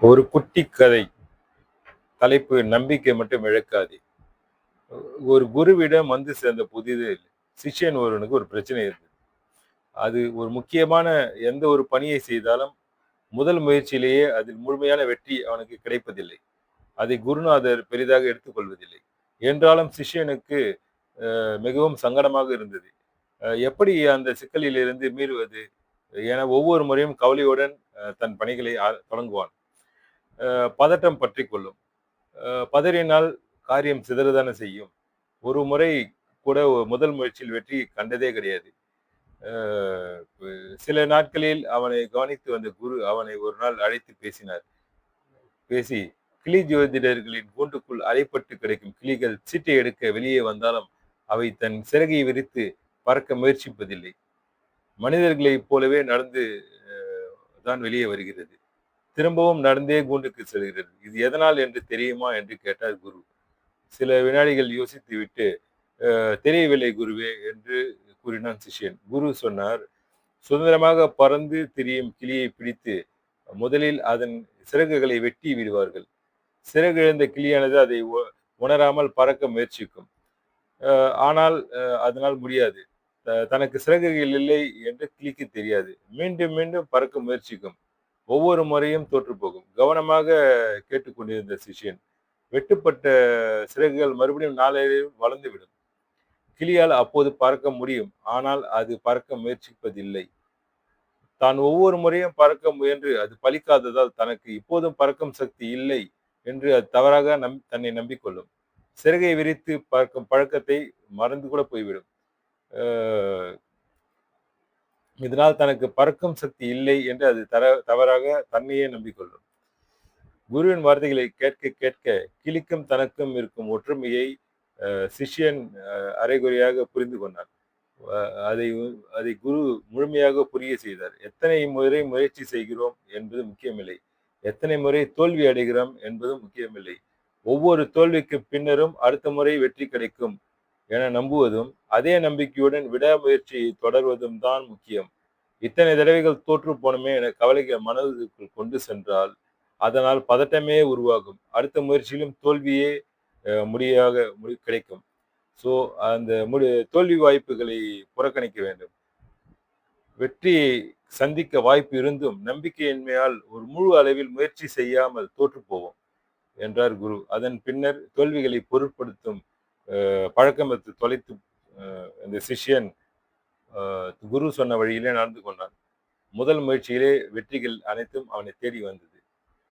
ஒரு குட்டி கதை. தலைப்பு நம்பிக்கை மட்டும் இழக்காதே. ஒரு குருவிடம் வந்து சேர்ந்த புதிதில் சிஷ்யன் ஒருவனுக்கு ஒரு பிரச்சனை இருந்தது. அது ஒரு முக்கியமான எந்த ஒரு பணியை செய்தாலும் முதல் முயற்சியிலேயே அதில் முழுமையான வெற்றி அவனுக்கு கிடைப்பதில்லை. அதை குருநாதர் பெரிதாக எடுத்துக்கொள்வதில்லை. என்றாலும் சிஷ்யனுக்கு மிகவும் சங்கடமாக இருந்தது. எப்படி அந்த சிக்கலிலிருந்து மீறுவது என ஒவ்வொரு முறையும் கவலையுடன் தன் பணிகளை தொடங்குவான். பதட்டம் பற்றிக் கொள்ளும். பதறினால் காரியம் சிதறதானே செய்யும். ஒரு முறை கூட முதல் முயற்சியில் வெற்றி கண்டதே கிடையாது. சில நாட்களில் அவனை கவனித்து வந்த குரு அவனை ஒரு நாள் அழைத்து பேசினார். பேசி கிளி ஜோதிடர்களின் கூண்டுக்குள் அடைப்பட்டு கிடைக்கும் கிளிகள் சீட்டை எடுக்க வெளியே வந்தாலும் அவை தன் சிறகை விரித்து பறக்க முயற்சிப்பதில்லை. மனிதர்களைப் போலவே நடந்து தான் வெளியே வருகிறது. திரும்பவும் நடந்தே கூண்டுக்கு செல்கிறது. இது எதனால் என்று தெரியுமா என்று கேட்டார் குரு. சில வினாடிகள் யோசித்துவிட்டு தெரியவில்லை குருவே என்று கூறினான் சிஷ்யன். குரு சொன்னார், சுதந்திரமாக பறந்து திரியும் கிளியை பிடித்து முதலில் அதன் சிறகுகளை வெட்டி விடுவார்கள். சிறகிழந்த கிளியானது அதை உணராமல் பறக்க முயற்சிக்கும். ஆனால் அதனால் முடியாது. தனக்கு சிறகுகள் இல்லை என்று கிளிக்கு தெரியாது. மீண்டும் மீண்டும் பறக்க முயற்சிக்கும். ஒவ்வொரு முறையும் தோற்று போகும். கவனமாக கேட்டுக்கொண்டிருந்த சிஷ்யன், வெட்டுப்பட்ட சிறகுகள் மறுபடியும் நாளடைவில் வளர்ந்துவிடும். கிளியால் அப்போது பறக்க முடியும். ஆனால் அது பறக்க முயற்சிப்பதில்லை. தான் ஒவ்வொரு முறையும் பறக்க முயன்று அது பலிக்காததால் தனக்கு இப்போதும் பறக்கும் சக்தி இல்லை என்று அது தவறாக தன்னை நம்பிக்கொள்ளும். சிறகை விரித்து பறக்கும் பழக்கத்தை மறந்து கூட போய்விடும். இதனால் தனக்கு பறக்கும் சக்தி இல்லை என்று அது தவறாக தன்னையே நம்பிக்கொள்ளும். குருவின் வார்த்தைகளை கேட்க கேட்க கிளிக்கும் தனக்கும் இருக்கும் ஒற்றுமையை சிஷ்யன் அரைகுறையாக புரிந்து கொண்டான். அதை அதை குரு முழுமையாக புரிய செய்தார். எத்தனை முறை முயற்சி செய்கிறோம் என்பது முக்கியமில்லை. எத்தனை முறை தோல்வி அடைகிறோம் என்பதும் முக்கியமில்லை. ஒவ்வொரு தோல்விக்கு பின்னரும் அடுத்த முறை வெற்றி கிடைக்கும் என நம்புவதும் அதே நம்பிக்கையுடன் விடாமுயற்சியை தொடர்வதும் தான் முக்கியம். இத்தனை தடவைகள் தோற்று போனமே என கவலைகள் மனதுக்குள் கொண்டு சென்றால் அதனால் பதட்டமே உருவாகும். அடுத்த முயற்சியிலும் தோல்வியே கிடைக்கும். ஸோ அந்த தோல்வி வாய்ப்புகளை புறக்கணிக்க வேண்டும். வெற்றியை சந்திக்க வாய்ப்பு இருந்தும் நம்பிக்கையின்மையால் ஒரு முழு அளவில் முயற்சி செய்யாமல் தோற்று போவோம் என்றார் குரு. அதன் பின்னர் தோல்விகளை பொருட்படுத்தும் பழக்கமத்தை தொலைத்து இந்த சிஷ்யன் குரு சொன்ன வழியிலே நடந்து கொண்டான். முதல் முயற்சியிலே வெற்றிகள் அனைத்தும் அவனை தேடி வந்தது.